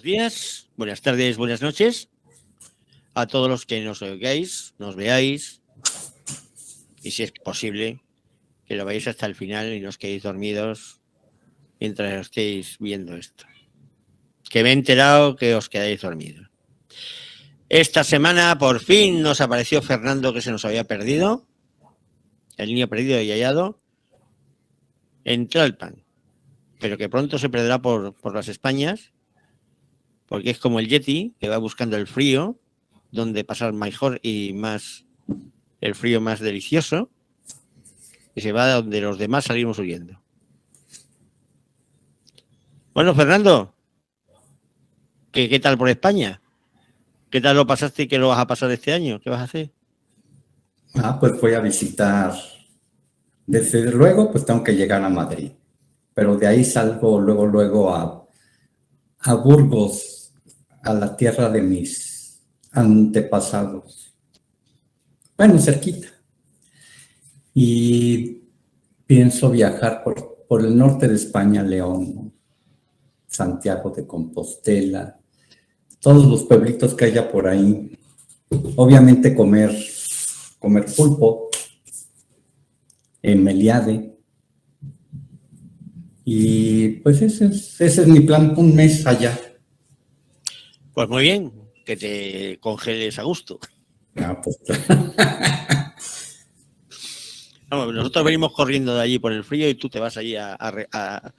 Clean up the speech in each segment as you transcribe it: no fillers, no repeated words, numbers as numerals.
días, buenas tardes, buenas noches a todos los que nos oigáis, nos veáis y si es posible que lo veáis hasta el final y no os quedéis dormidos mientras estéis viendo esto. Que me he enterado que os quedáis dormidos. Esta semana por fin nos apareció Fernando, que se nos había perdido, el niño perdido y hallado, en Tlalpan, pero que pronto se perderá por las Españas, porque es como el Yeti, que va buscando el frío, donde pasar mejor y más el frío más delicioso, y se va donde los demás salimos huyendo. Bueno, Fernando, ¿qué tal por España? ¿Qué tal lo pasaste y qué lo vas a pasar este año? ¿Qué vas a hacer? Pues voy a visitar, desde luego, pues tengo que llegar a Madrid, pero de ahí salgo luego a Burgos, a la tierra de mis antepasados, bueno, cerquita, y pienso viajar por el norte de España, León, ¿no? Santiago de Compostela, todos los pueblitos que haya por ahí, obviamente comer pulpo en Meliade. Y pues ese es mi plan, un mes allá. Pues muy bien, que te congeles a gusto. Pues. Vamos, nosotros venimos corriendo de allí por el frío y tú te vas allí a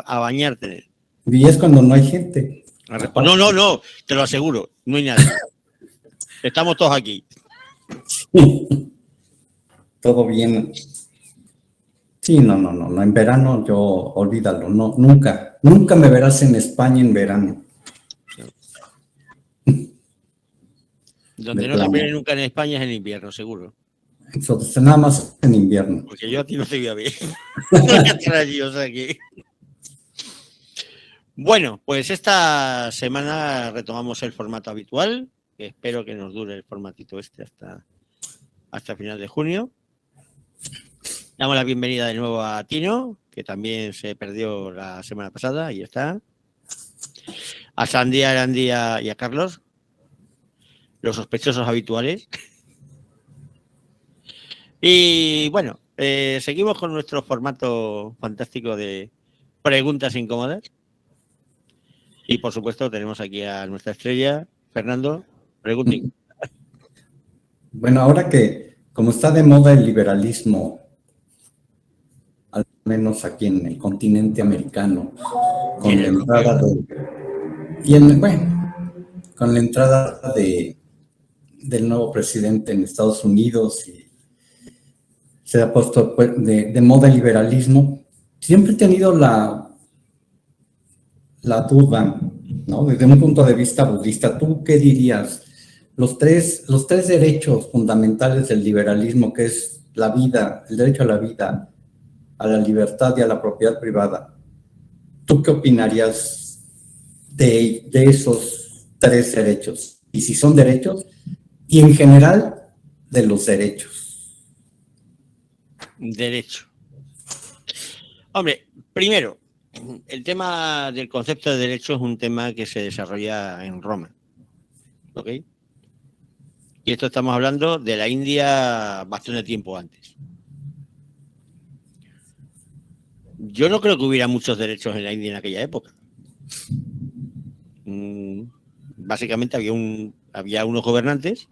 bañarte en él. Y es cuando no hay gente. No, te lo aseguro, no hay nadie. Estamos todos aquí. Todo bien. Sí, no, en verano yo, olvídalo, no, nunca me verás en España en verano. Donde no te viene nunca en España es en invierno, seguro. Entonces, nada más en invierno. Porque yo a ti no te voy a ver. No voy a estar allí, o sea que... Bueno, pues esta semana retomamos el formato habitual, que espero que nos dure el formatito este hasta final de junio. Damos la bienvenida de nuevo a Tino, que también se perdió la semana pasada, y está. A Sandy, a Arandía y a Carlos, los sospechosos habituales. Y bueno, seguimos con nuestro formato fantástico de preguntas incómodas. Y por supuesto tenemos aquí a nuestra estrella, Fernando, preguntín. Bueno, ahora que como está de moda el liberalismo, al menos aquí en el continente americano, con la entrada con la entrada del nuevo presidente en Estados Unidos y se ha puesto de moda el liberalismo, siempre he tenido la duda, ¿no? Desde un punto de vista budista, ¿tú qué dirías? Los tres derechos fundamentales del liberalismo, que es la vida, el derecho a la vida, a la libertad y a la propiedad privada, ¿tú qué opinarías de esos tres derechos? Y si son derechos, y en general de los derechos. Derecho. Hombre, primero, el tema del concepto de derecho es un tema que se desarrolla en Roma. ¿Ok? Y esto estamos hablando de la India bastante tiempo antes. Yo no creo que hubiera muchos derechos en la India en aquella época. Básicamente había unos gobernantes.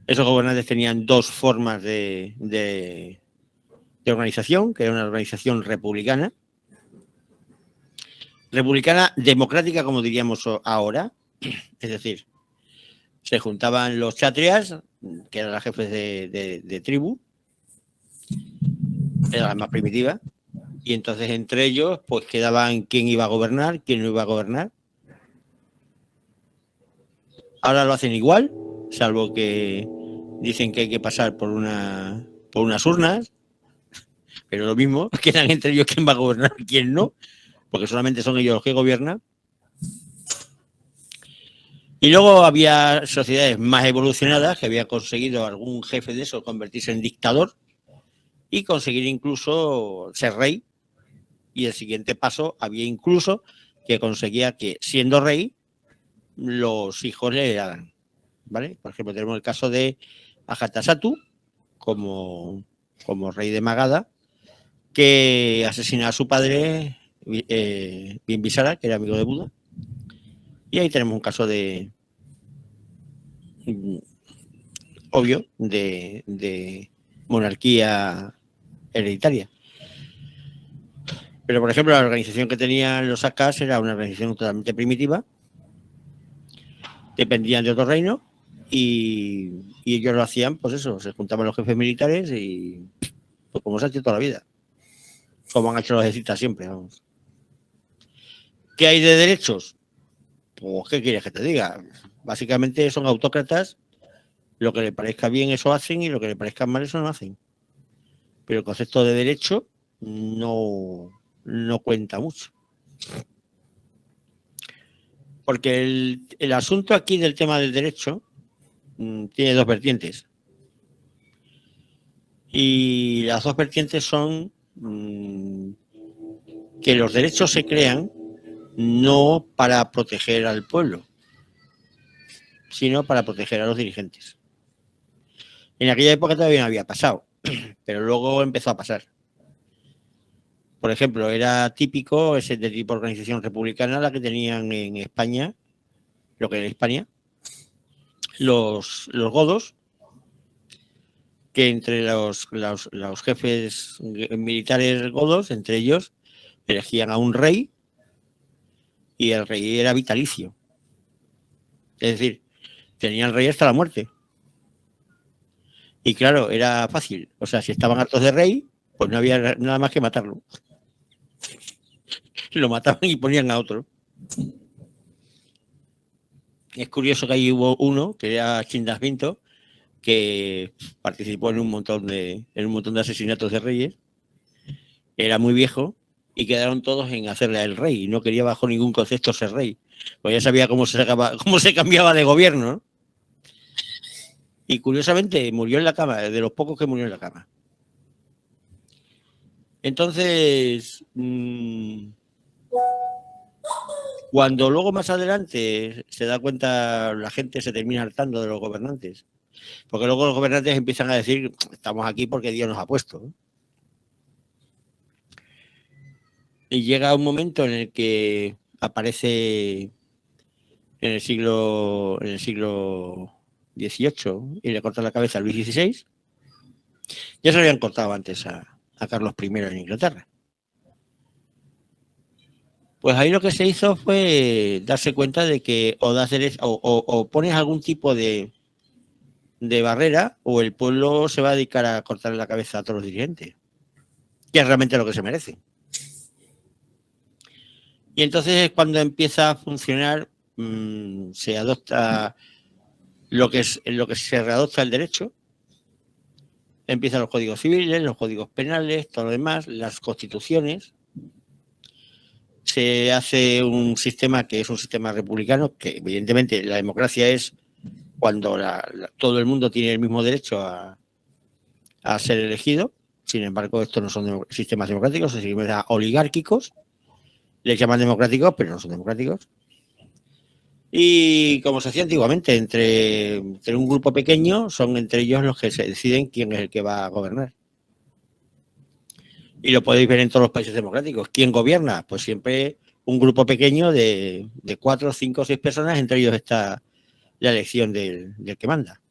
Esos gobernantes tenían dos formas de organización, que era una organización republicana democrática, como diríamos ahora, es decir, se juntaban los chatrias, que eran las jefes de tribu, era la más primitiva, y entonces entre ellos pues quedaban quién iba a gobernar, quién no iba a gobernar. Ahora lo hacen igual, salvo que dicen que hay que pasar por unas urnas, pero lo mismo, quedan entre ellos quién va a gobernar y quién no, porque solamente son ellos los que gobiernan. Y luego había sociedades más evolucionadas que había conseguido algún jefe de eso convertirse en dictador y conseguir incluso ser rey. Y el siguiente paso había incluso que conseguía que, siendo rey, los hijos le heredaran, ¿vale? Por ejemplo, tenemos el caso de Ajatasattu como rey de Magadha, que asesina a su padre, Bimbisara, que era amigo de Buda. Y ahí tenemos un caso de obvio de monarquía hereditaria. Pero, por ejemplo, la organización que tenían los Akas era una organización totalmente primitiva, dependían de otro reino y ellos lo hacían, pues eso, se juntaban los jefes militares y pues como se ha hecho toda la vida, como han hecho los ejércitos siempre, vamos. ¿Qué hay de derechos? Pues, ¿qué quieres que te diga? Básicamente son autócratas, lo que le parezca bien eso hacen y lo que le parezca mal eso no hacen. Pero el concepto de derecho no cuenta mucho. Porque el asunto aquí del tema del derecho tiene dos vertientes. Y las dos vertientes son que los derechos se crean no para proteger al pueblo, sino para proteger a los dirigentes. En aquella época todavía no había pasado, pero luego empezó a pasar. Por ejemplo, era típico ese de tipo de organización republicana la que tenían en España, lo que era España, los godos, que entre los jefes militares godos, entre ellos, elegían a un rey y el rey era vitalicio. Es decir, tenían rey hasta la muerte. Y claro, era fácil. O sea, si estaban hartos de rey, pues no había nada más que matarlo. Lo mataban y ponían a otro. Es curioso que ahí hubo uno, que era Chindas Vinto, que participó en un montón de asesinatos de reyes. Era muy viejo y quedaron todos en hacerle a él rey. Y no quería bajo ningún concepto ser rey. Pues ya sabía cómo se cambiaba de gobierno, ¿no? Y curiosamente murió en la cama, de los pocos que murió en la cama. Entonces, cuando luego más adelante se da cuenta, la gente se termina hartando de los gobernantes. Porque luego los gobernantes empiezan a decir, estamos aquí porque Dios nos ha puesto, ¿no? Y llega un momento en el que aparece en el siglo XVIII y le cortan la cabeza a Luis XVI. Ya se lo habían cortado antes a Carlos I en Inglaterra. Pues ahí lo que se hizo fue darse cuenta de que o pones algún tipo de barrera o el pueblo se va a dedicar a cortarle la cabeza a todos los dirigentes, que es realmente lo que se merece. Y entonces es cuando empieza a funcionar, se adopta lo que se readopta el derecho, empiezan los códigos civiles, los códigos penales, todo lo demás, las constituciones. Se hace un sistema que es un sistema republicano, que evidentemente la democracia es cuando todo el mundo tiene el mismo derecho a ser elegido. Sin embargo, estos no son sistemas democráticos, son sistemas oligárquicos. Les llaman democráticos, pero no son democráticos. Y como se hacía antiguamente, entre un grupo pequeño, son entre ellos los que se deciden quién es el que va a gobernar. Y lo podéis ver en todos los países democráticos. ¿Quién gobierna? Pues siempre un grupo pequeño de 4, 5 o 6 personas, entre ellos está la elección del que manda.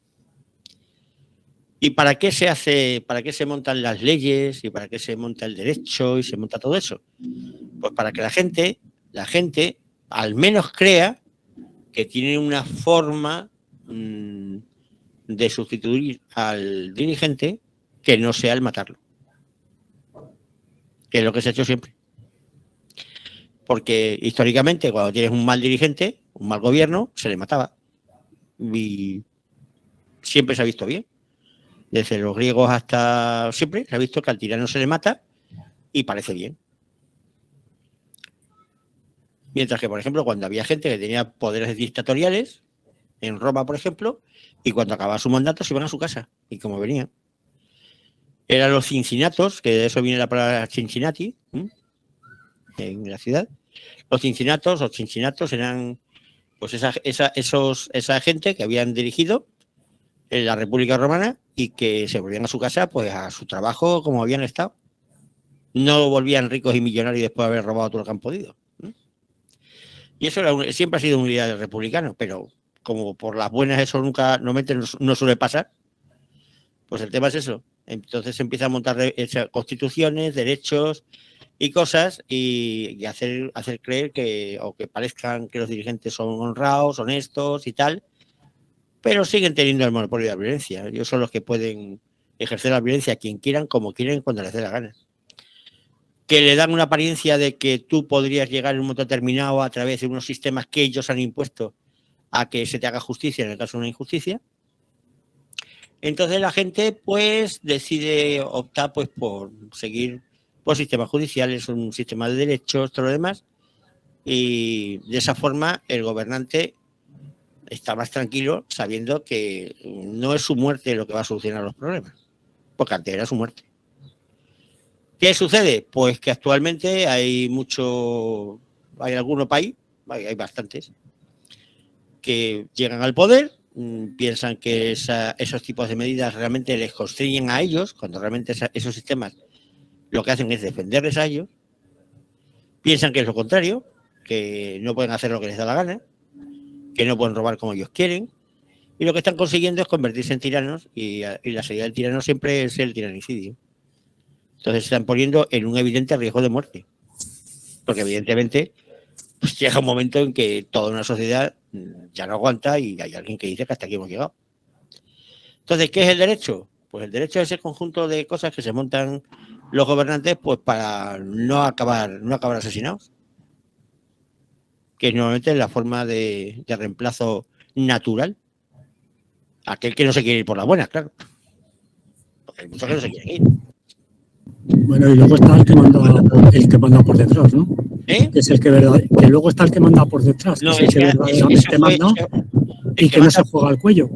¿Y para qué se hace, para qué se montan las leyes y para qué se monta el derecho y se monta todo eso? Pues para que la gente al menos crea que tiene una forma de sustituir al dirigente que no sea el matarlo, que es lo que se ha hecho siempre. Porque históricamente cuando tienes un mal dirigente, un mal gobierno, se le mataba. Y siempre se ha visto bien. Desde los griegos hasta siempre se ha visto que al tirano se le mata y parece bien. Mientras que, por ejemplo, cuando había gente que tenía poderes dictatoriales, en Roma, por ejemplo, y cuando acababa su mandato se iban a su casa. Y como venían. Eran los cincinatos, que de eso viene la palabra Cincinnati, en la ciudad, Los chinchinatos eran pues esa gente que habían dirigido en la República Romana y que se volvían a su casa, pues a su trabajo como habían estado. No volvían ricos y millonarios después de haber robado todo lo que han podido. Y eso siempre ha sido un ideal republicano, pero como por las buenas eso nunca, normalmente no suele pasar, pues el tema es eso. Entonces se empieza a montar constituciones, derechos y cosas y hacer creer o que parezcan que los dirigentes son honrados, honestos y tal, pero siguen teniendo el monopolio de la violencia. Ellos son los que pueden ejercer la violencia quien quieran, como quieren, cuando les dé la gana. Que le dan una apariencia de que tú podrías llegar en un momento determinado a través de unos sistemas que ellos han impuesto a que se te haga justicia en el caso de una injusticia. Entonces la gente pues decide optar pues por seguir por sistemas judiciales, un sistema de derechos, todo lo demás, y de esa forma el gobernante está más tranquilo sabiendo que no es su muerte lo que va a solucionar los problemas, porque antes era su muerte. ¿Qué sucede? Pues que actualmente hay algunos países, hay bastantes, que llegan al poder, piensan que esos tipos de medidas realmente les constriñen a ellos, cuando realmente esos sistemas lo que hacen es defenderles a ellos, piensan que es lo contrario, que no pueden hacer lo que les da la gana, que no pueden robar como ellos quieren, y lo que están consiguiendo es convertirse en tiranos, y la salida del tirano siempre es el tiranicidio. Entonces se están poniendo en un evidente riesgo de muerte, porque evidentemente pues llega un momento en que toda una sociedad ya no aguanta y hay alguien que dice que hasta aquí hemos llegado. Entonces, ¿qué es el derecho? Pues el derecho es el conjunto de cosas que se montan los gobernantes pues para no acabar asesinados, que normalmente es la forma de reemplazo natural. Aquel que no se quiere ir por las buenas, claro. Porque hay muchos que no se quieren ir. Bueno, y luego está el que manda por detrás, ¿no? Que es el que luego está el que manda por detrás, no, que es el que verdaderamente manda y que no se juega al cuello.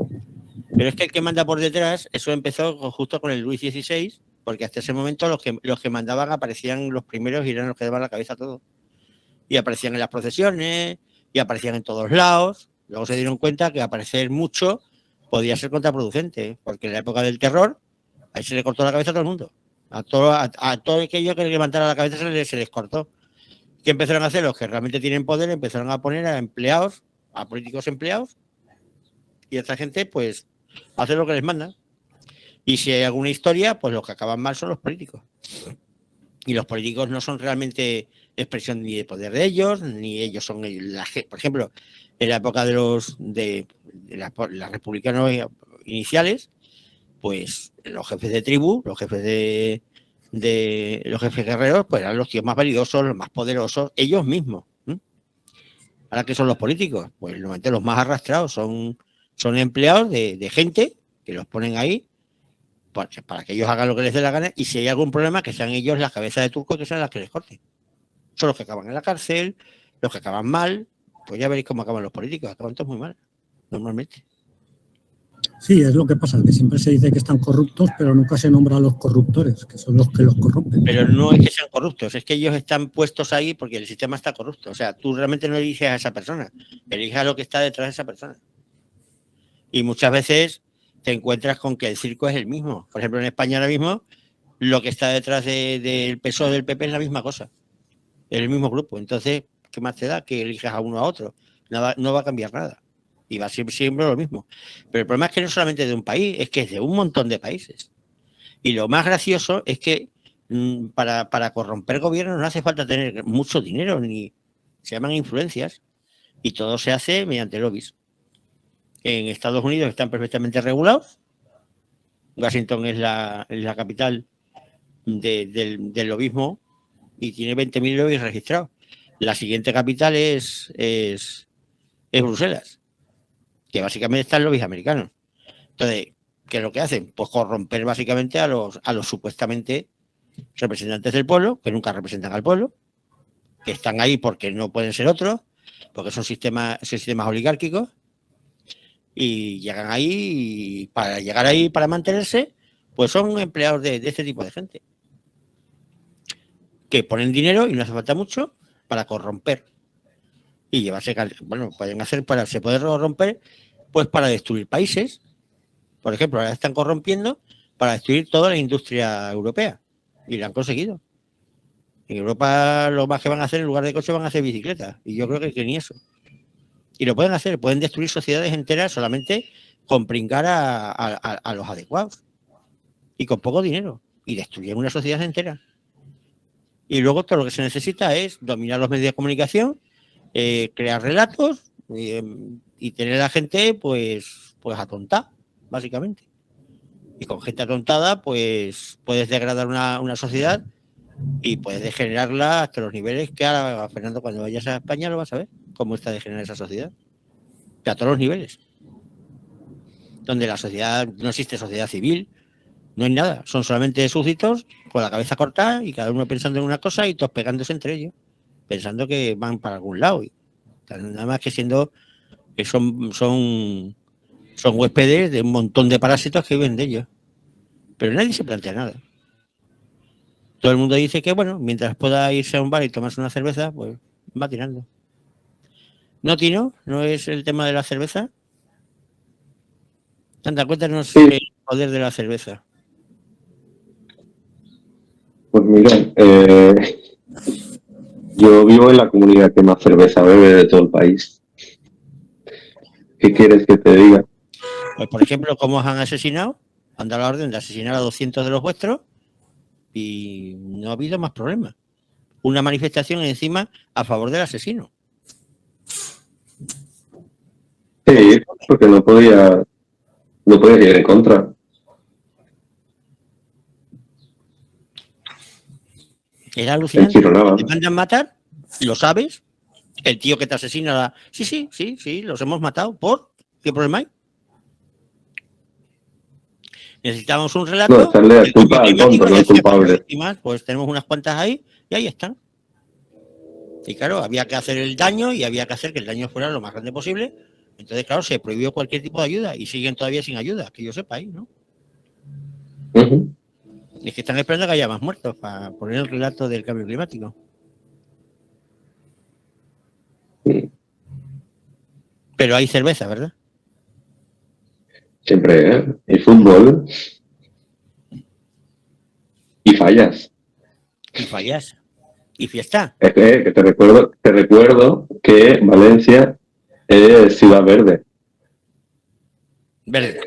Pero es que el que manda por detrás, eso empezó justo con el Luis XVI, porque hasta ese momento los que mandaban aparecían los primeros y eran los que daban la cabeza a todo. Y aparecían en las procesiones, y aparecían en todos lados. Luego se dieron cuenta que aparecer mucho podía ser contraproducente, porque en la época del terror, ahí se le cortó la cabeza a todo el mundo. A todo aquello que levantara la cabeza se les cortó. ¿Qué empezaron a hacer? Los que realmente tienen poder empezaron a poner a empleados, a políticos empleados, y esta gente, pues, hace lo que les manda. Y si hay alguna historia, pues los que acaban mal son los políticos. Y los políticos no son realmente expresión ni de poder de ellos, ni ellos son por ejemplo, en la época de los republicanos iniciales, pues los jefes de tribu, los jefes los jefes guerreros, pues eran los tíos más validosos, los más poderosos, ellos mismos. Ahora, ¿qué son los políticos? Pues normalmente los más arrastrados son empleados de gente que los ponen ahí para que ellos hagan lo que les dé la gana, y si hay algún problema, que sean ellos las cabezas de turco, que sean las que les corten. Son los que acaban en la cárcel, los que acaban mal. Pues ya veréis cómo acaban los políticos, acaban todos muy mal, normalmente. Sí, es lo que pasa, que siempre se dice que están corruptos, pero nunca se nombra a los corruptores, que son los que los corrompen. Pero no es que sean corruptos, es que ellos están puestos ahí porque el sistema está corrupto. O sea, tú realmente no eliges a esa persona, eliges a lo que está detrás de esa persona. Y muchas veces te encuentras con que el circo es el mismo. Por ejemplo, en España ahora mismo, lo que está detrás del PSOE del PP es la misma cosa. Es el mismo grupo. Entonces, ¿qué más te da que elijas a uno a otro? Nada, no va a cambiar nada. Y va a ser siempre lo mismo. Pero el problema es que no solamente de un país, es que es de un montón de países. Y lo más gracioso es que para corromper gobiernos no hace falta tener mucho dinero, ni se llaman influencias. Y todo se hace mediante lobbies. En Estados Unidos están perfectamente regulados. Washington es la capital del lobismo y tiene 20.000 lobbies registrados. La siguiente capital es Bruselas, que básicamente están lobbies americanos. Entonces, ¿qué es lo que hacen? Pues corromper básicamente a los supuestamente representantes del pueblo, que nunca representan al pueblo, que están ahí porque no pueden ser otros, porque son sistemas oligárquicos, y llegan ahí, y para llegar ahí, para mantenerse, pues son empleados de este tipo de gente, que ponen dinero y no hace falta mucho, para corromper y llevarse, bueno, se puede corromper pues para destruir países. Por ejemplo, ahora están corrompiendo para destruir toda la industria europea y lo han conseguido. En Europa lo más que van a hacer en lugar de coches van a hacer bicicletas y yo creo que ni eso. Y lo pueden hacer, pueden destruir sociedades enteras solamente con pringar a los adecuados y con poco dinero y destruyen una sociedad entera. Y luego todo lo que se necesita es dominar los medios de comunicación, crear relatos y tener a la gente pues atontada, básicamente. Y con gente atontada pues puedes degradar una sociedad y puedes degenerarla hasta los niveles que ahora, Fernando, cuando vayas a España lo vas a ver cómo está degenerada esa sociedad. A todos los niveles. Donde la sociedad, no existe sociedad civil, no hay nada, son solamente súbditos con la cabeza cortada y cada uno pensando en una cosa y todos pegándose entre ellos, pensando que van para algún lado. Nada más que siendo que son huéspedes de un montón de parásitos que viven de ellos. Pero nadie se plantea nada. Todo el mundo dice que, bueno, mientras pueda irse a un bar y tomarse una cerveza, pues va tirando. ¿No, Tino? ¿No es el tema de la cerveza? Anda, cuéntanos el poder de la cerveza. Pues mira, yo vivo en la comunidad que más cerveza bebe de todo el país. ¿Qué quieres que te diga? Pues, por ejemplo, ¿cómo os han asesinado? Han dado la orden de asesinar a 200 de los vuestros y no ha habido más problemas. Una manifestación encima a favor del asesino. Sí, porque no podía ir en contra. Era alucinante. Te mandan matar, lo sabes. El tío que te asesina, sí, los hemos matado. ¿Por? ¿Qué problema hay? Necesitamos un relato. No, echarle la culpa al tonto, no al culpable. Pues tenemos unas cuantas ahí y ahí están. Y claro, había que hacer el daño y había que hacer que el daño fuera lo más grande posible. Entonces, claro, se prohibió cualquier tipo de ayuda y siguen todavía sin ayuda, que yo sepa ahí, ¿no? Y es que están esperando que haya más muertos para poner el relato del cambio climático. Pero hay cerveza, ¿verdad? Siempre, ¿eh? Y fútbol. Y fallas. Y fiesta. Es que te recuerdo que Valencia es ciudad verde. Verde.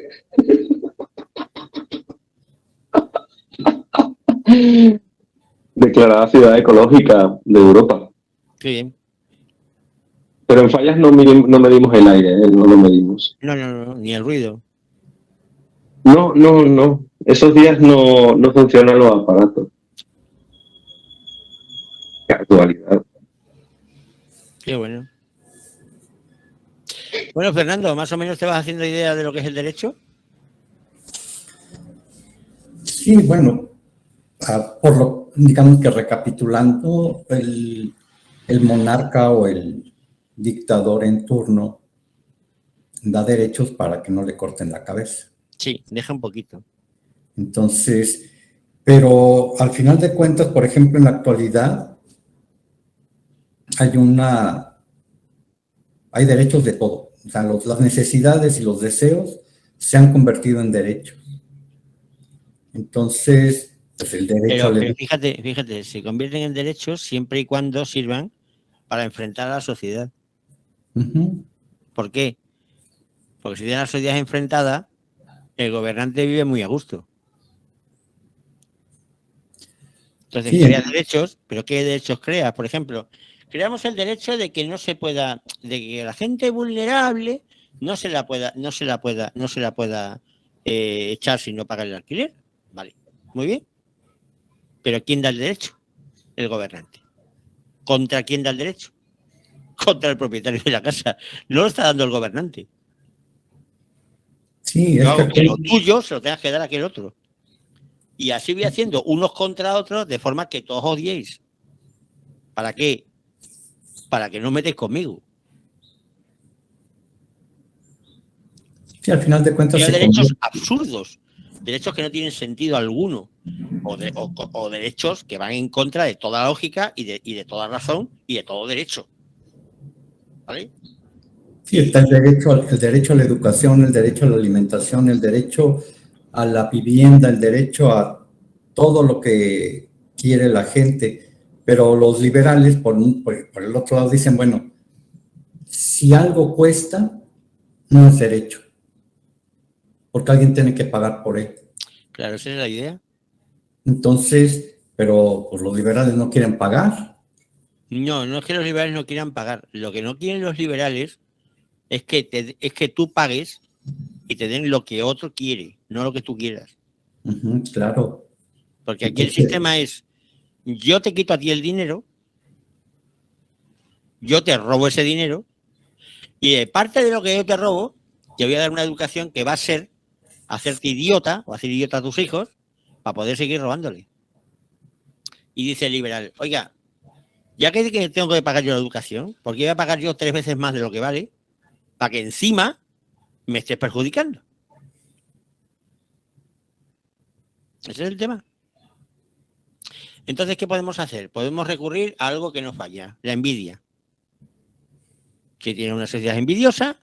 Declarada ciudad ecológica de Europa. Qué bien. Pero en fallas no medimos el aire, no lo medimos. No, ni el ruido. No. Esos días no funcionan los aparatos. Qué actualidad. Qué bueno. Bueno, Fernando, ¿más o menos te vas haciendo idea de lo que es el derecho? Sí, bueno, digamos que recapitulando, el monarca o el dictador en turno da derechos para que no le corten la cabeza. Sí, deja un poquito. Entonces, pero al final de cuentas, por ejemplo, en la actualidad, hay derechos de todo. O sea, las necesidades y los deseos se han convertido en derechos. Entonces, pues el derecho... Pero fíjate, se convierten en derechos siempre y cuando sirvan para enfrentar a la sociedad. ¿Por qué? Porque si tiene la sociedad enfrentada, el gobernante vive muy a gusto. Entonces crea derechos, pero ¿qué derechos crea? Por ejemplo, creamos el derecho de que no se pueda, de que la gente vulnerable no se la pueda echar si no paga el alquiler. Vale, muy bien. Pero ¿quién da el derecho? El gobernante. ¿Contra quién da el derecho? Contra el propietario de la casa. No lo está dando el gobernante. Sí, es que lo tuyo se lo tengas que dar a aquel otro. Y así voy haciendo unos contra otros de forma que todos odiéis. ¿Para qué? Para que no metéis conmigo. Sí, al final de cuentas... Hay derechos absurdos. derechos que no tienen sentido alguno, o derechos que van en contra de toda lógica y de toda razón y de todo derecho. ¿Vale? Sí, está el derecho a la educación, el derecho a la alimentación, el derecho a la vivienda, el derecho a todo lo que quiere la gente. Pero los liberales, por el otro lado, dicen, bueno, si algo cuesta, no es derecho, porque alguien tiene que pagar por él. Claro, esa es la idea. Entonces, pero pues, los liberales no quieren pagar. No es que los liberales no quieran pagar. Lo que no quieren los liberales es que tú pagues y te den lo que otro quiere, no lo que tú quieras. Claro. Porque aquí el sistema es, yo te quito a ti el dinero, yo te robo ese dinero, y de parte de lo que yo te robo, te voy a dar una educación que va a ser hacerte idiota o hacer idiota a tus hijos para poder seguir robándole. Y dice el liberal, oiga, ya que tengo que pagar yo la educación, ¿por qué voy a pagar yo 3 veces más de lo que vale para que encima me estés perjudicando? Ese es el tema. Entonces, ¿qué podemos hacer? Podemos recurrir a algo que nos falla, la envidia. Que tiene una sociedad envidiosa,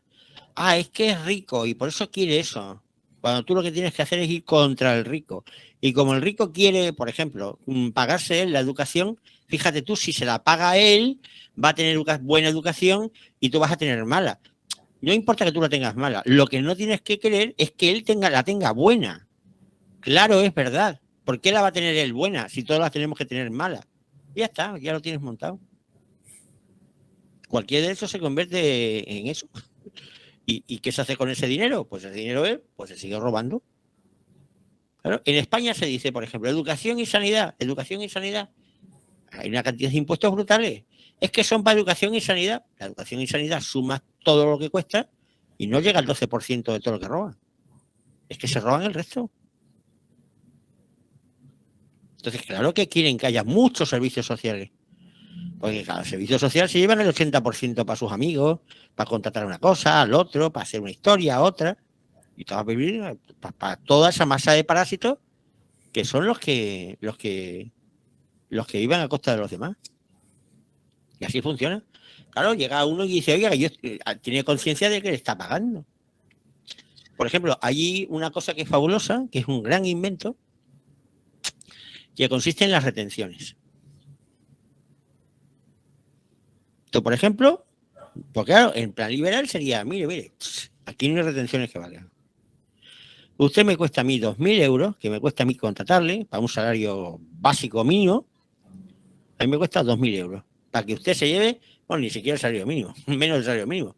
es que es rico y por eso quiere eso. Cuando tú lo que tienes que hacer es ir contra el rico. Y como el rico quiere, por ejemplo, pagarse él la educación, fíjate tú, si se la paga él, va a tener buena educación y tú vas a tener mala. No importa que tú la tengas mala. Lo que no tienes que querer es que él la tenga buena. Claro, es verdad. ¿Por qué la va a tener él buena si todos la tenemos que tener mala? Y ya está, ya lo tienes montado. Cualquier de eso se convierte en eso. ¿Y qué se hace con ese dinero? Pues el dinero pues se sigue robando. Claro, en España se dice, por ejemplo, educación y sanidad. Educación y sanidad. Hay una cantidad de impuestos brutales. Es que son para educación y sanidad. La educación y sanidad suma todo lo que cuesta y no llega al 12% de todo lo que roban. Es que se roban el resto. Entonces, claro que quieren que haya muchos servicios sociales. Porque cada servicio social se llevan el 80% para sus amigos, para contratar una cosa, al otro, para hacer una historia, a otra. Y todo vivir para toda esa masa de parásitos que son los que viven a costa de los demás. Y así funciona. Claro, llega uno y dice, oiga, yo tiene conciencia de que le está pagando. Por ejemplo, hay una cosa que es fabulosa, que es un gran invento, que consiste en las retenciones. Esto, por ejemplo, porque claro, en plan liberal sería, mire, aquí no hay retenciones que valgan. Usted me cuesta a mí 2.000 euros, que me cuesta a mí contratarle para un salario básico mínimo, a mí me cuesta 2.000 euros. Para que usted se lleve, bueno, ni siquiera el salario mínimo, menos el salario mínimo.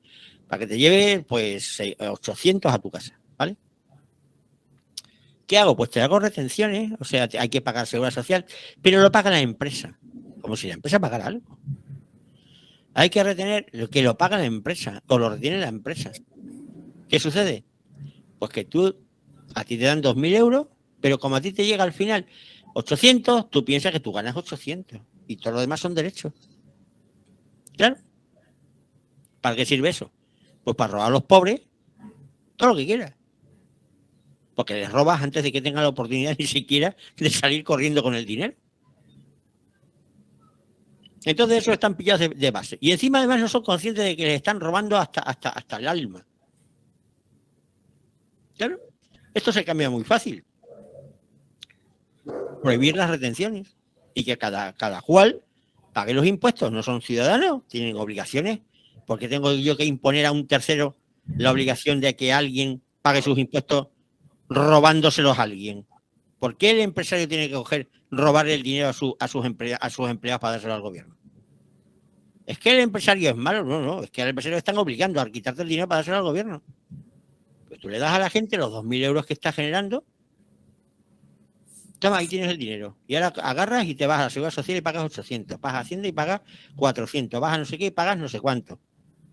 Para que te lleve, pues, 800 a tu casa, ¿vale? ¿Qué hago? Pues te hago retenciones, o sea, hay que pagar seguridad social, pero lo paga la empresa, como si la empresa pagara algo. Hay que retener lo que lo paga la empresa, o lo retiene la empresa. ¿Qué sucede? Pues que a ti te dan 2.000 euros, pero como a ti te llega al final 800, tú piensas que tú ganas 800 y todo lo demás son derechos. Claro. ¿Para qué sirve eso? Pues para robar a los pobres todo lo que quieras. Porque les robas antes de que tengan la oportunidad ni siquiera de salir corriendo con el dinero. Entonces eso están pillados de base. Y encima además no son conscientes de que les están robando hasta el alma. Claro. Esto se cambia muy fácil. Prohibir las retenciones. Y que cada cual pague los impuestos. No son ciudadanos, tienen obligaciones. ¿Por qué tengo yo que imponer a un tercero la obligación de que alguien pague sus impuestos robándoselos a alguien? ¿Por qué el empresario tiene que robar el dinero a sus empleados para dárselo al gobierno? ¿Es que el empresario es malo? No, es que al empresario están obligando a quitarte el dinero para dárselo al gobierno. Pues tú le das a la gente los 2.000 euros que está generando. Toma, ahí tienes el dinero. Y ahora agarras y te vas a la Seguridad Social y pagas 800. Vas a Hacienda y pagas 400. Vas a no sé qué y pagas no sé cuánto.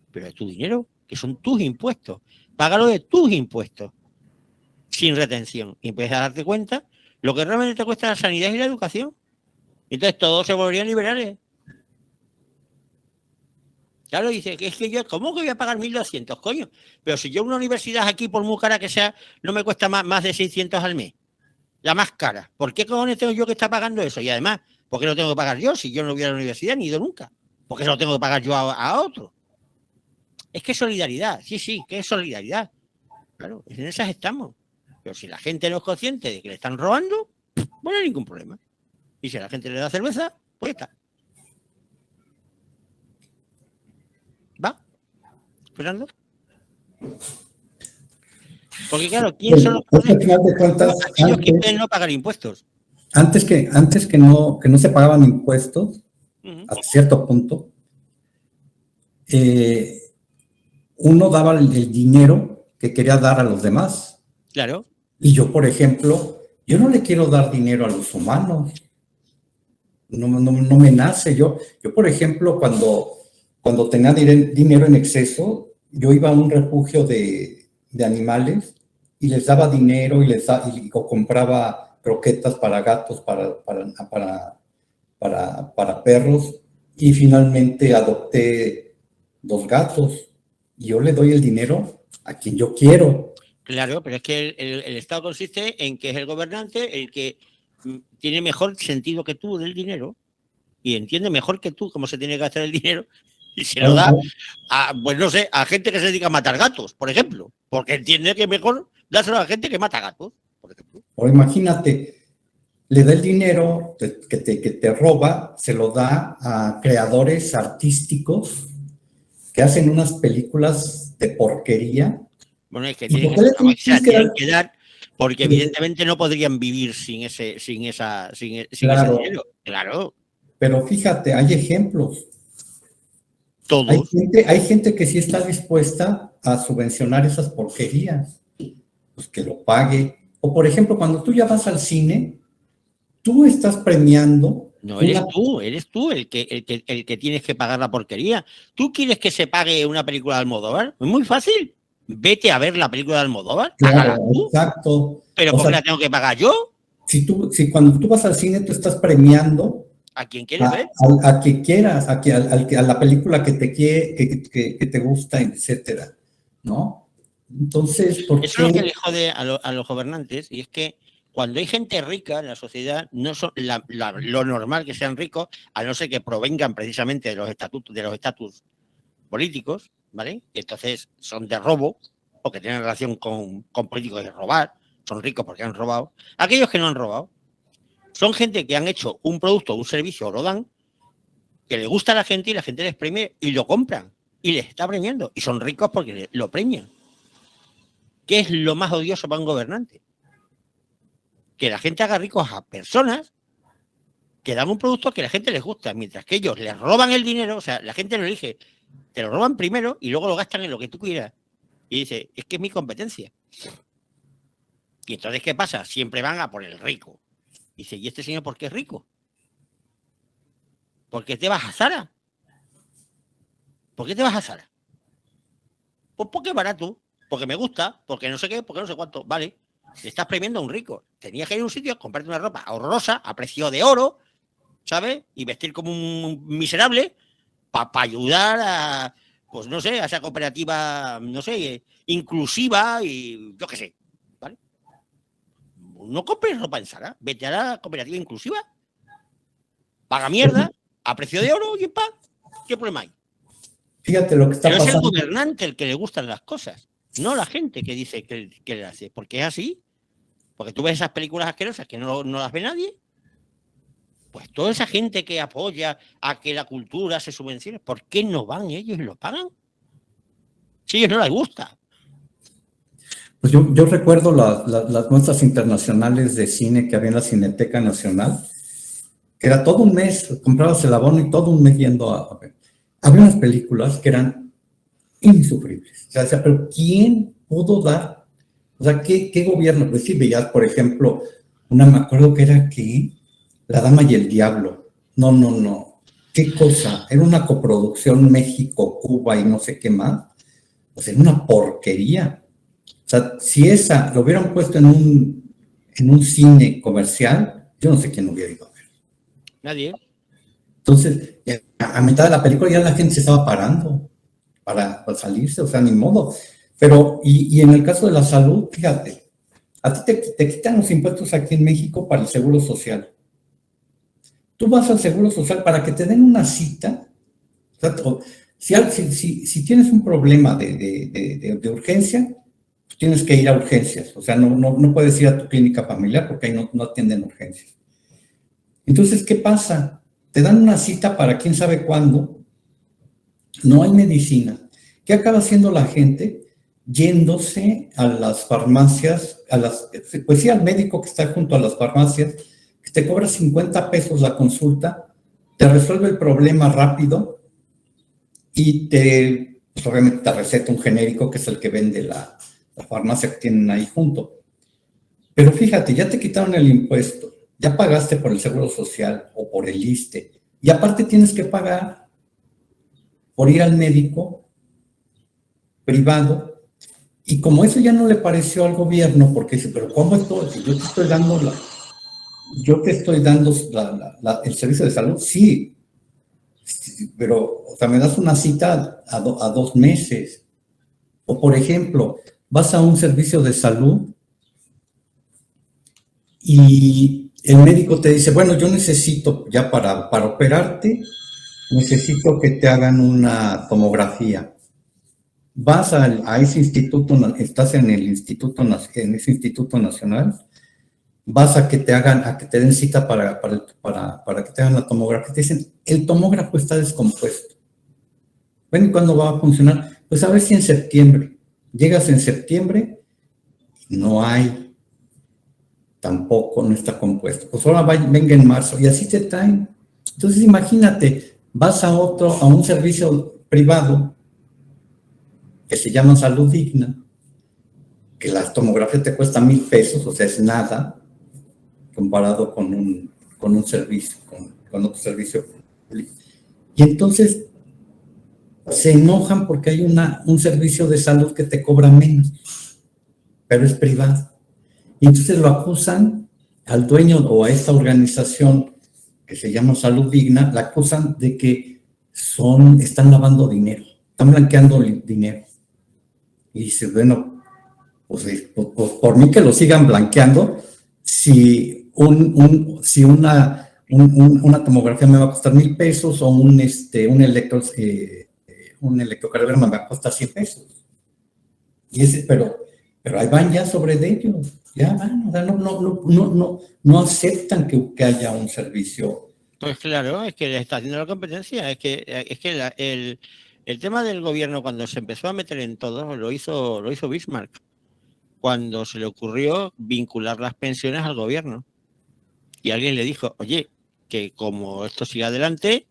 Pero es tu dinero, que son tus impuestos. Págalo de tus impuestos. Sin retención. Y empiezas a darte cuenta lo que realmente te cuesta la sanidad y la educación. Entonces todos se volverían liberales. Claro, dice que es que yo, ¿cómo que voy a pagar 1.200, coño? Pero si yo una universidad aquí, por muy cara que sea, no me cuesta más de 600 al mes. La más cara. ¿Por qué cojones tengo yo que estar pagando eso? Y además, ¿por qué lo tengo que pagar yo si yo no voy a la universidad ni he ido nunca? ¿Por qué se lo tengo que pagar yo a otro? Es que es solidaridad. Sí, que es solidaridad. Claro, en esas estamos. Pero si la gente no es consciente de que le están robando, no hay ningún problema. Y si a la gente le da cerveza, pues está. ¿Va? ¿Fernando? Porque claro, ¿quién son los aquellos que pueden no pagar impuestos? Antes que no se pagaban impuestos, a cierto punto, uno daba el dinero que quería dar a los demás. Claro. Y yo, por ejemplo, yo no le quiero dar dinero a los humanos. No me nace. Yo, por ejemplo, cuando tenía dinero en exceso, yo iba a un refugio de animales y les daba dinero y compraba croquetas para gatos, para perros, y finalmente adopté 2 gatos. Y yo le doy el dinero a quien yo quiero. Claro, pero es que el Estado consiste en que es el gobernante el que tiene mejor sentido que tú del dinero y entiende mejor que tú cómo se tiene que gastar el dinero y se lo da a, pues no sé, a gente que se dedica a matar gatos, por ejemplo, porque entiende que mejor dárselo a gente que mata gatos, por ejemplo. O imagínate, le da el dinero que te roba, se lo da a creadores artísticos que hacen unas películas de porquería. Bueno, es que tienen que dar, porque evidentemente no podrían vivir sin ese dinero. Claro. Pero fíjate, hay ejemplos. Todos. Hay gente que sí está dispuesta a subvencionar esas porquerías, pues que lo pague. O por ejemplo, cuando tú ya vas al cine, tú estás premiando. No, eres tú el que tienes que pagar la porquería. ¿Tú quieres que se pague una película de Almodóvar? Es muy fácil. Vete a ver la película de Almodóvar. Claro, exacto. ¿Pero por qué la tengo que pagar yo? Si cuando tú vas al cine, tú estás premiando a quien quieres ver. A quien quieras, a la película que te gusta, etcétera, ¿no? Entonces, ¿por qué? Eso es lo que le jode a los gobernantes, y es que cuando hay gente rica en la sociedad, no son lo normal que sean ricos, a no ser que provengan precisamente de los estatus políticos, ¿vale? Y entonces son de robo, o que tienen relación con políticos de robar, son ricos porque han robado. Aquellos que no han robado son gente que han hecho un producto o un servicio, o lo dan, que le gusta a la gente y la gente les premia y lo compran y les está premiando. Y son ricos porque lo premian. ¿Qué es lo más odioso para un gobernante? Que la gente haga ricos a personas que dan un producto que a la gente les gusta, mientras que ellos les roban el dinero. O sea, la gente lo elige, te lo roban primero y luego lo gastan en lo que tú quieras. Y dice, es que es mi competencia. Y entonces, ¿qué pasa? Siempre van a por el rico. Dice, ¿y este señor por qué es rico? ¿Por qué te vas a Zara? ¿Por qué te vas a Zara? Pues porque es barato, porque me gusta, porque no sé qué, porque no sé cuánto. Vale, le estás premiando a un rico. Tenías que ir a un sitio, comprarte una ropa horrorosa, a precio de oro, ¿sabes? Y vestir como un miserable para ayudar a, pues no sé, a esa cooperativa, no sé, inclusiva y yo qué sé, ¿vale? No compres ropa en Zara, vete a la cooperativa inclusiva, paga mierda, a precio de oro y en paz. ¿Qué problema hay? Fíjate lo que está pasando. Pero es el gobernante el que le gustan las cosas, no la gente que dice que le hace. Porque es así. Porque tú ves esas películas asquerosas que no las ve nadie. Pues toda esa gente que apoya a que la cultura se subvencione, ¿por qué no van ellos y lo pagan? Si a ellos no les gusta. Pues yo recuerdo las muestras internacionales de cine que había en la Cineteca Nacional, que era todo un mes, comprabas el abono y todo un mes yendo a ver. Había unas películas que eran insufribles. O sea, pero ¿quién pudo dar? O sea, ¿qué gobierno? Pues sí, veías, por ejemplo, me acuerdo que era La Dama y el Diablo. No. ¿Qué cosa? Era una coproducción México, Cuba y no sé qué más. Pues era una porquería. O sea, si esa lo hubieran puesto en un cine comercial, yo no sé quién lo hubiera ido a ver. Nadie. Entonces, A mitad de la película ya la gente se estaba parando para salirse, o sea, ni modo. Pero, y en el caso de la salud, fíjate, a ti te quitan los impuestos aquí en México para el Seguro Social. Tú vas al Seguro Social para que te den una cita. O sea, si tienes un problema de urgencia, pues tienes que ir a urgencias. O sea, no puedes ir a tu clínica familiar porque ahí no atienden urgencias. Entonces, ¿qué pasa? Te dan una cita para quién sabe cuándo. No hay medicina. ¿Qué acaba haciendo la gente? Yéndose a las farmacias, pues sí, al médico que está junto a las farmacias, que te cobra 50 pesos la consulta, te resuelve el problema rápido y pues obviamente te receta un genérico que es el que vende la farmacia que tienen ahí junto. Pero fíjate, ya te quitaron el impuesto, ya pagaste por el Seguro Social o por el ISSSTE, y aparte tienes que pagar por ir al médico privado. Y como eso ya no le pareció al gobierno, porque dice, pero ¿cómo esto? Si yo te estoy dando el servicio de salud, sí, pero, o sea, me das una cita a 2 meses. O, por ejemplo, vas a un servicio de salud y el médico te dice, bueno, yo necesito, ya para operarte, necesito que te hagan una tomografía. Vas a ese instituto, estás en ese instituto nacional, vas a que te den cita para que te hagan la tomografía. Te dicen, el tomógrafo está descompuesto. ¿Ven cuándo va a funcionar? Pues a ver si en septiembre. Llegas en septiembre, no hay, tampoco, no está compuesto. Pues ahora venga en marzo, y así te traen. Entonces imagínate, vas a un servicio privado, que se llama Salud Digna, que la tomografía te cuesta 1,000 pesos, o sea, es nada comparado con un servicio, con otro servicio público. Y entonces se enojan porque hay un servicio de salud que te cobra menos, pero es privado. Y entonces lo acusan al dueño o a esta organización que se llama Salud Digna, la acusan de que están lavando dinero, están blanqueando dinero. Y dice, bueno, pues por mí que lo sigan blanqueando, si una tomografía me va a costar 1,000 pesos o un electrocardiograma me va a costar 100 pesos. Pero ahí van ya sobre de ellos, ya van, o sea, no aceptan que haya un servicio. Pues claro, es que le está haciendo la competencia, es que el tema del gobierno cuando se empezó a meter en todo lo hizo Bismarck, cuando se le ocurrió vincular las pensiones al gobierno. Y alguien le dijo, oye, que como esto siga adelante,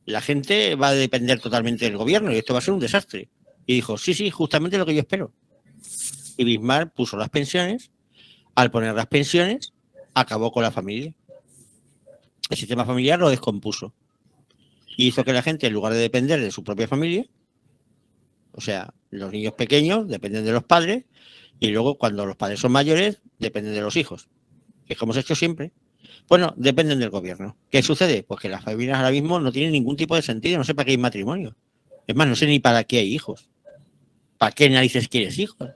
la gente va a depender totalmente del gobierno y esto va a ser un desastre. Y dijo, sí, justamente lo que yo espero. Y Bismarck puso las pensiones, al poner las pensiones, acabó con la familia. El sistema familiar lo descompuso. Y hizo que la gente, en lugar de depender de su propia familia, o sea, los niños pequeños dependen de los padres, y luego cuando los padres son mayores, dependen de los hijos. Que es como se ha hecho siempre. Bueno, dependen del gobierno. ¿Qué sucede? Pues que las familias ahora mismo no tienen ningún tipo de sentido, no sé para qué hay matrimonio. Es más, no sé ni para qué hay hijos. ¿Para qué narices quieres hijos?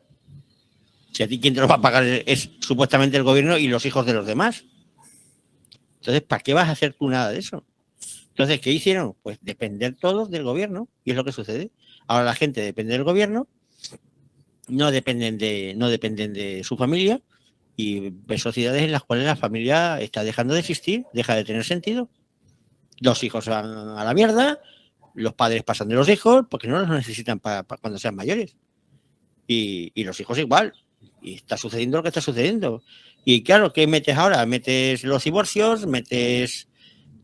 Si a ti quien te lo va a pagar es supuestamente el gobierno y los hijos de los demás. Entonces, ¿para qué vas a hacer tú nada de eso? Entonces, ¿qué hicieron? Pues depender todos del gobierno, y es lo que sucede. Ahora la gente depende del gobierno, no dependen de su familia, y ves sociedades en las cuales la familia está dejando de existir, deja de tener sentido. Los hijos van a la mierda, los padres pasan de los hijos porque no los necesitan para cuando sean mayores. Y los hijos igual. Y está sucediendo lo que está sucediendo. Y claro, ¿qué metes ahora? Metes los divorcios, metes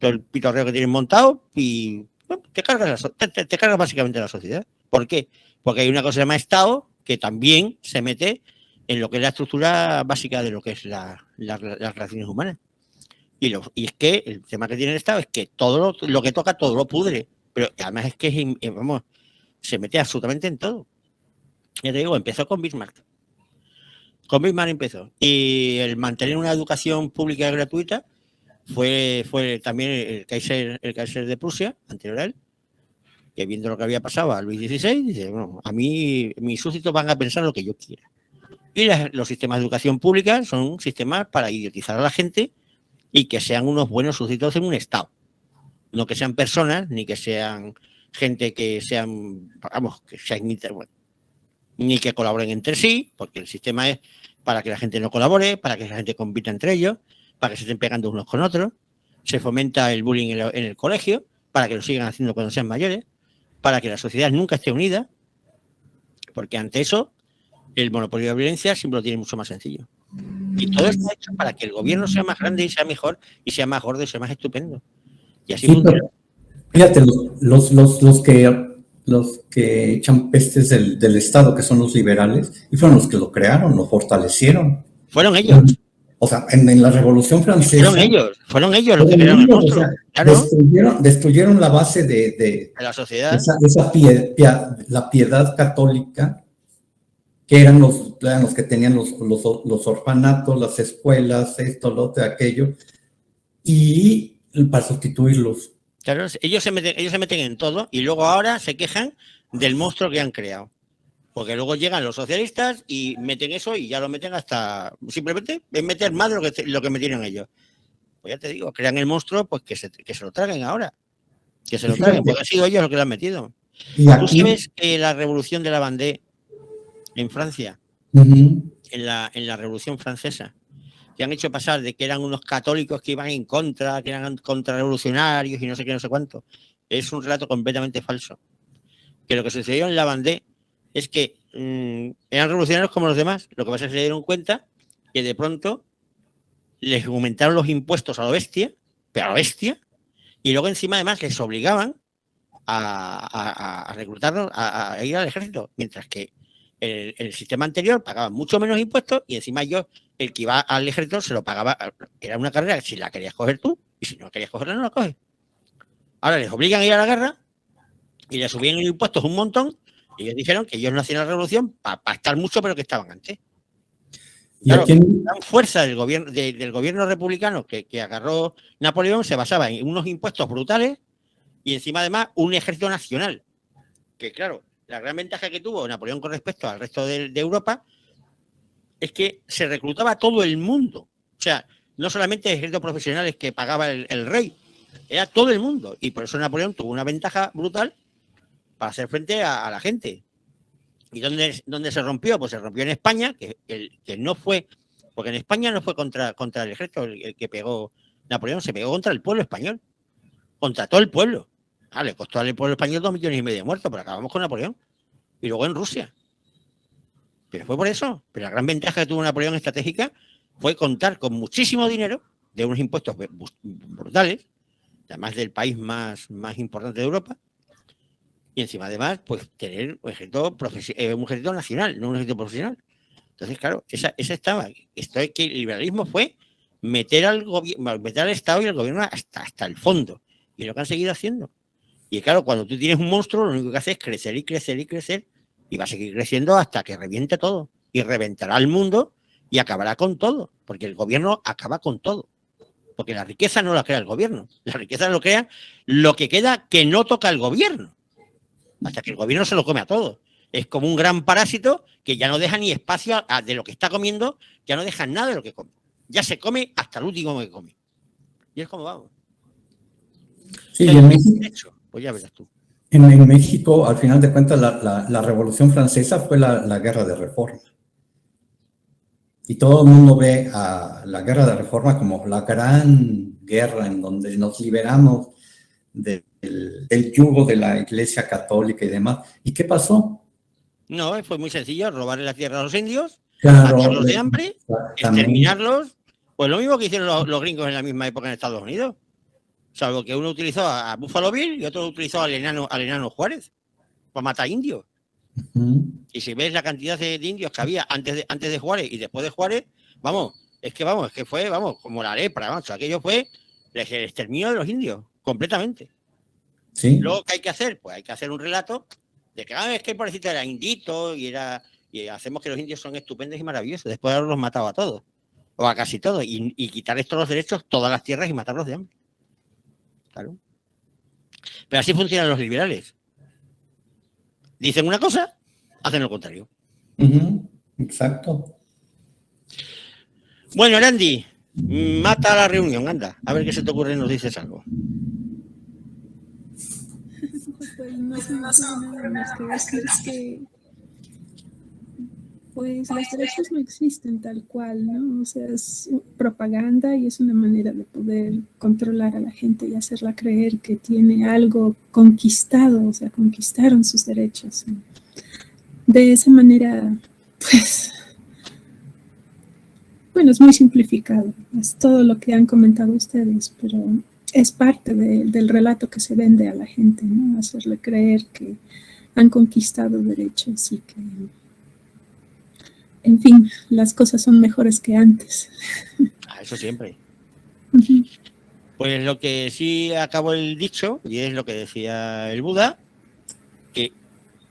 todo el pitorreo que tienen montado y bueno, te cargas básicamente la sociedad. ¿Por qué? Porque hay una cosa que se llama Estado que también se mete en lo que es la estructura básica de lo que es las relaciones humanas. Y es que el tema que tiene el Estado es que todo lo que toca, todo lo pudre. Pero además es que se mete absolutamente en todo. Ya te digo, empezó con Bismarck. Con Bismarck empezó. Y el mantener una educación pública gratuita fue también el Kaiser de Prusia, anterior a él, que viendo lo que había pasado a Luis XVI, dice, bueno, a mí mis súbditos van a pensar lo que yo quiera. Y los sistemas de educación pública son sistemas para idiotizar a la gente y que sean unos buenos súbditos en un Estado. No que sean personas, ni que sean gente que sean, vamos, que sean, bueno, ni que colaboren entre sí, porque el sistema es para que la gente no colabore, para que la gente compita entre ellos, para que se estén pegando unos con otros. Se fomenta el bullying en el colegio, para que lo sigan haciendo cuando sean mayores, para que la sociedad nunca esté unida, porque ante eso el monopolio de la violencia siempre lo tiene mucho más sencillo. Y todo está hecho para que el gobierno sea más grande y sea mejor, y sea más gordo y sea más estupendo. Y así funciona. Fíjate, los que echan pestes del Estado, que son los liberales, y fueron los que lo crearon, lo fortalecieron. Fueron ellos. O sea, en la Revolución Francesa. Fueron ellos los que crearon el monstruo. O sea, claro. destruyeron la base de la sociedad. La piedad católica, que eran los que tenían los orfanatos, las escuelas, esto, lo otro, aquello, y para sustituirlos. Claro, ellos se meten en todo y luego ahora se quejan del monstruo que han creado. Porque luego llegan los socialistas y meten eso y ya lo meten hasta... Simplemente es meter más de lo que metieron ellos. Pues ya te digo, crean el monstruo, pues que se lo traguen ahora. Que se lo traguen, porque han sido ellos los que lo han metido. ¿Y aquí? ¿Tú sabes que la revolución de la Vendée en Francia, en la Revolución Francesa, que han hecho pasar de que eran unos católicos que iban en contra, que eran contrarrevolucionarios y no sé qué, no sé cuánto, es un relato completamente falso? Que lo que sucedió en la Vendée es que eran revolucionarios como los demás. Lo que pasa es que se dieron cuenta que de pronto les aumentaron los impuestos a lo bestia, pero a lo bestia, y luego encima además les obligaban a reclutarlos, a ir al ejército, mientras que el sistema anterior pagaba mucho menos impuestos y encima el que iba al ejército se lo pagaba. Era una carrera, si la querías coger tú, y si no querías cogerla, no la coges. Ahora les obligan a ir a la guerra y les subían los impuestos un montón. Y ellos dijeron que ellos no hacían la revolución para estar mucho, pero que estaban antes. Claro, la gran fuerza del gobierno republicano que agarró Napoleón se basaba en unos impuestos brutales y encima además un ejército nacional. Que claro, la gran ventaja que tuvo Napoleón con respecto al resto de Europa es que se reclutaba a todo el mundo. O sea, no solamente ejércitos profesionales que pagaba el rey, era todo el mundo. Y por eso Napoleón tuvo una ventaja brutal para hacer frente a la gente. ¿Y dónde se rompió? Pues se rompió en España, que no fue, porque en España no fue contra el ejército el que pegó Napoleón, se pegó contra el pueblo español, contra todo el pueblo. Le costó al pueblo español 2,5 millones de muertos, pero acabamos con Napoleón. Y luego en Rusia. Pero fue por eso. Pero la gran ventaja que tuvo Napoleón estratégica fue contar con muchísimo dinero, de unos impuestos brutales, además del país más importante de Europa. Y encima, además, pues tener un ejército nacional, no un ejército profesional. Entonces, claro, esa estaba. Esto es que el liberalismo fue meter al Estado y al gobierno hasta el fondo. Y lo que han seguido haciendo. Y claro, cuando tú tienes un monstruo, lo único que hace es crecer y crecer y crecer. Y va a seguir creciendo hasta que reviente todo. Y reventará el mundo y acabará con todo. Porque el gobierno acaba con todo. Porque la riqueza no la crea el gobierno. La riqueza lo crea lo que queda que no toca el gobierno. Hasta que el gobierno se lo come a todo. Es como un gran parásito que ya no deja ni espacio de lo que está comiendo, ya no deja nada de lo que come. Ya se come hasta el último que come. Y es como vamos. Sí, y en México, pues ya verás tú. En México, al final de cuentas, la Revolución Francesa fue la Guerra de Reforma. Y todo el mundo ve a la Guerra de Reforma como la gran guerra en donde nos liberamos del yugo de la Iglesia Católica y demás. ¿Y qué pasó? No, fue muy sencillo, robarle la tierra a los indios, matarlos de hambre, exterminarlos. Pues lo mismo que hicieron los gringos en la misma época en Estados Unidos. Salvo que uno utilizó a Buffalo Bill y otro utilizó al enano Juárez para matar indios. Y si ves la cantidad de indios que había antes de Juárez y después de Juárez, es que fue como la lepra, aquello fue el exterminio de los indios, completamente. ¿Sí? Luego, ¿qué hay que hacer? Pues hay que hacer un relato de que es que el pobrecito era indito y hacemos que los indios son estupendos y maravillosos, después de haberlos matado a todos. o a casi todo, y quitarles todos los derechos, todas las tierras y matarlos de hambre. Claro. Pero así funcionan los liberales. Dicen una cosa, hacen lo contrario. Exacto. Bueno, Randy, mata la reunión, anda. A ver qué se te ocurre y nos dices algo. Pues no se me ocurre nada más que decir que pues los derechos no existen tal cual, ¿no? O sea, es propaganda y es una manera de poder controlar a la gente y hacerla creer que tiene algo conquistado, o sea, conquistaron sus derechos. De esa manera, pues, bueno, es muy simplificado, es todo lo que han comentado ustedes, pero es parte del relato que se vende a la gente, ¿no? Hacerle creer que han conquistado derechos y que, en fin, las cosas son mejores que antes. Eso siempre. Pues lo que sí acabó el dicho, y es lo que decía el Buda, que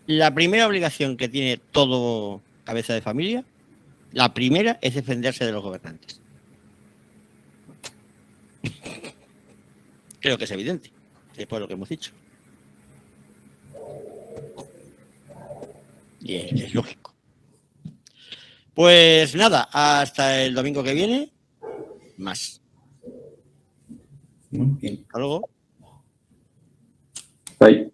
la primera obligación que tiene todo cabeza de familia, la primera es defenderse de los gobernantes. Creo que es evidente, después de lo que hemos dicho. Y es lógico. Pues nada, hasta el domingo que viene, más. Muy bien. Hasta luego. Bye.